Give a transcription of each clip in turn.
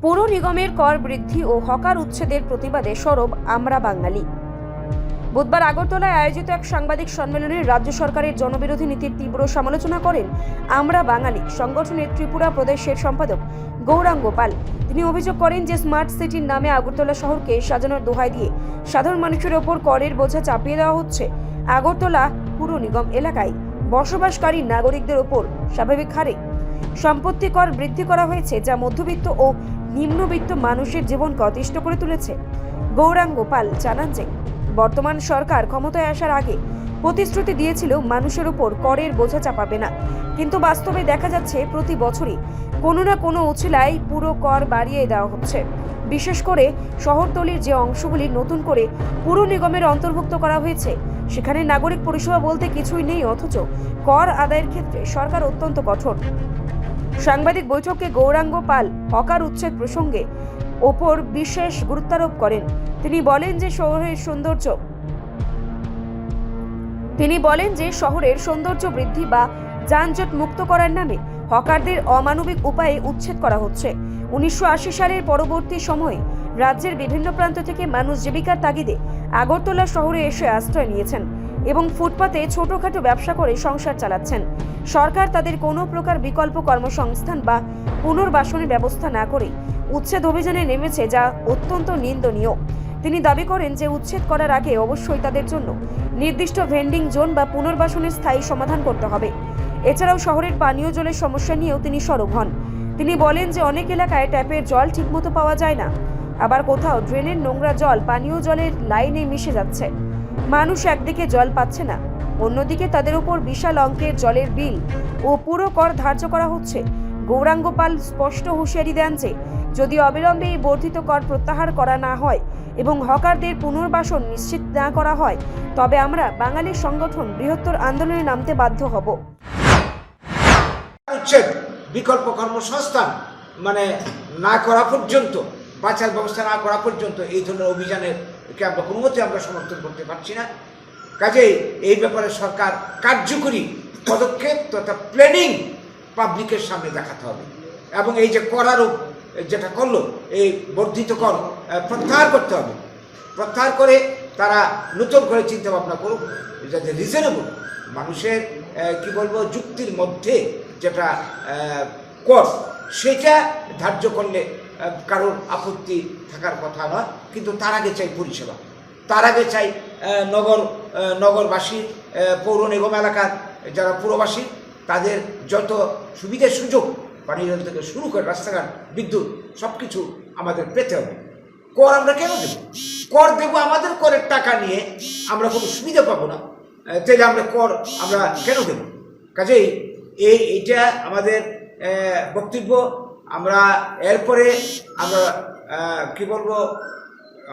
পৌর নিগমের কর বৃদ্ধি ও হকার উচ্ছেদের প্রতিবাদে সরব আমরা বাঙালি। বুধবার আগরতলায় আয়োজিত এক সাংবাদিক সম্মেলনে রাজ্য সরকারের জনবিরোধী নীতির তীব্র সমালোচনা করেন আমরা বাঙালি সংগঠনের ত্রিপুরা প্রদেশের সম্পাদক গৌরাঙ্গ পাল। তিনি অভিযোগ করেন যে স্মার্ট সিটির নামে আগরতলা শহরকে সাজানোর দোহাই দিয়ে সাধারণ মানুষের ওপর করের বোঝা চাপিয়ে দেওয়া হচ্ছে। আগরতলা পুর নিগম এলাকায় বসবাসকারী নাগরিকদের ওপর স্বাভাবিক হারে সম্পত্তি কর বৃদ্ধি করা হয়েছে, যা মধ্যবিত্ত ও নিম্নবিত্ত মানুষের জীবনকে অতিষ্ঠ করে তুলেছে। গৌরাঙ্গ পাল জানান যে বর্তমান সরকার ক্ষমতায় আসার আগে প্রতিশ্রুতি দিয়েছিল মানুষের উপর করের বোঝা চাপাবে না, কিন্তু বাস্তবে দেখা যাচ্ছে প্রতি বছরই কোনো না কোনো উছিলায় পুরো কর বাড়িয়ে দেওয়া হচ্ছে। বিশেষ করে শহরতলির যে অংশগুলি নতুন করে পুর নিগমের অন্তর্ভুক্ত করা হয়েছে সেখানে নাগরিক পরিষেবা বলতে কিছুই নেই, অথচ কর আদায়ের ক্ষেত্রে সরকার অত্যন্ত কঠোর। সাংবাদিক বৈঠকে গৌরাঙ্গ পাল হকার উচ্ছেদ প্রসঙ্গে ওপর বিশেষ গুরুত্বারোপ করেন। তিনি বলেন যে শহরের সৌন্দর্য বৃদ্ধি বা যানজট মুক্ত করার নামে হকারদের অমানবিক উপায়ে উচ্ছেদ করা হচ্ছে। 1980 সালের পরবর্তী সময়ে রাজ্যের বিভিন্ন প্রান্ত থেকে মানুষ জীবিকার তাগিদে আগরতলা শহরে এসে আশ্রয় নিয়েছেন এবং ফুটপাতে ছোটখাটো ব্যবসা করে সংসার চালাচ্ছেন। সরকার তাদের কোনো প্রকার বিকল্প কর্মসংস্থান বা পুনর্বাসনের ব্যবস্থা না করে উচ্ছেদ অভিযানে নেমেছে, যা অত্যন্ত নিন্দনীয়। তিনি দাবি করেন যে উচ্ছেদ করার আগে অবশ্যই তাদের জন্য নির্দিষ্ট ভেন্ডিং জোন বা পুনর্বাসনের স্থায়ী সমাধান করতে হবে। এছাড়াও শহরের পানীয় জলের সমস্যা নিয়েও তিনি সরব হন। তিনি বলেন যে অনেক এলাকায় ট্যাপের জল ঠিকমতো পাওয়া যায় না, আবার কোথাও ড্রেনের নোংরা জল পানীয় জলের লাইনে মিশে যাচ্ছে। মানুষ একদিকে জল পাচ্ছে না, অন্যদিকে তাদের উপর বিশাল অঙ্কের জলের বিল ও পুরো কর ধার্য করা হচ্ছে। গৌরাঙ্গ পাল স্পষ্ট হুঁশিয়ারি দেন যে যদি অবিলম্বে এই বর্ধিত কর প্রত্যাহার করা না হয় এবং হকারদের পুনর্বাসন নিশ্চিত না করা হয়, তবে আমরা বাঙালি সংগঠন বৃহত্তর আন্দোলনে নামতে বাধ্য হব। উচ্ছেদ বিকল্প কর্মসংস্থান না করা পর্যন্ত, বাঁচার ব্যবস্থা না করা পর্যন্ত এই ধরনের অভিযানের আমরা কোনো মতে আমরা সমর্থন করতে পারছি না। কাজেই এই ব্যাপারে সরকার কার্যকরী পদক্ষেপ তথা প্ল্যানিং পাবলিকের সামনে দেখাতে হবে এবং এই যে করারও যেটা করলো এই বর্ধিত কর প্রত্যাহার করতে হবে। প্রত্যাহার করে তারা নতুন করে চিন্তা ভাবনা করুক, যাতে রিজনেবল মানুষের যুক্তির মধ্যে যেটা কর সেটা ধার্য করলে কারোর আপত্তি থাকার কথা নয়, কিন্তু তার আগে চাই পরিষেবা, তার আগে চাই নগরবাসী, পৌর নিগম এলাকার যারা পুরবাসী তাদের যত সুবিধা সুযোগ, পানীয় জল থেকে শুরু করে রাস্তাঘাট, বিদ্যুৎ সব কিছু আমাদের পেতে হবে। কর আমরা কেন দেব? কর দেব আমাদের করের টাকা নিয়ে আমরা কোনো সুবিধা পাবো না, তাহলে আমরা কর আমরা কেন দেব? কাজেই এইটা আমাদের বক্তব্য। আমরা এরপরে আমরা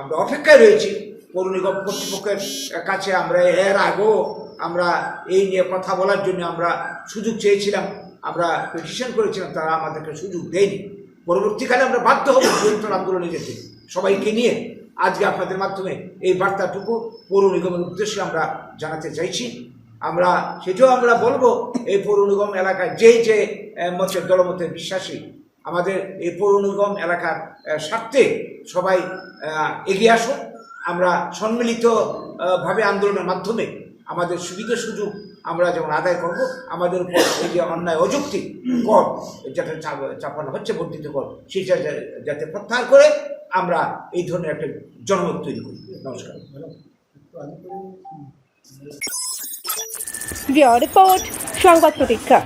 আমরা অপেক্ষায় রয়েছি পৌর নিগম কর্তৃপক্ষের কাছে। আমরা এর আগেও আমরা এই নিয়ে কথা বলার জন্য আমরা সুযোগ চেয়েছিলাম, আমরা পিটিশন করেছিলাম, তারা আমাদেরকে সুযোগ দেয়নি। পরবর্তীকালে আমরা বাধ্য হব বৃহত্তর আন্দোলনে যেতে সবাইকে নিয়ে। আজকে আপনাদের মাধ্যমে এই বার্তাটুকু পৌর নিগমের উদ্দেশ্যে আমরা জানাতে চাইছি। আমরা সেটাও আমরা বলবো, এই পৌর নিগম এলাকায় যে মতের দলমতের বিশ্বাসী, আমাদের এই পৌর নিগম এলাকার স্বার্থে সবাই এগিয়ে আসুন। আমরা সম্মিলিতভাবে আন্দোলনের মাধ্যমে আমাদের সুবিধা সুযোগ আমরা যেমন আদায় করব, আমাদের উপর এই যে অন্যায় অযৌক্তিক কর যেটা চাপানো হচ্ছে, বর্ধিত কর, সেটা যাতে প্রত্যাহার করে আমরা এই ধরনের একটা জনমত তৈরি করি। নমস্কার। রিপোর্ট সংবাদ প্রতীক্ষা।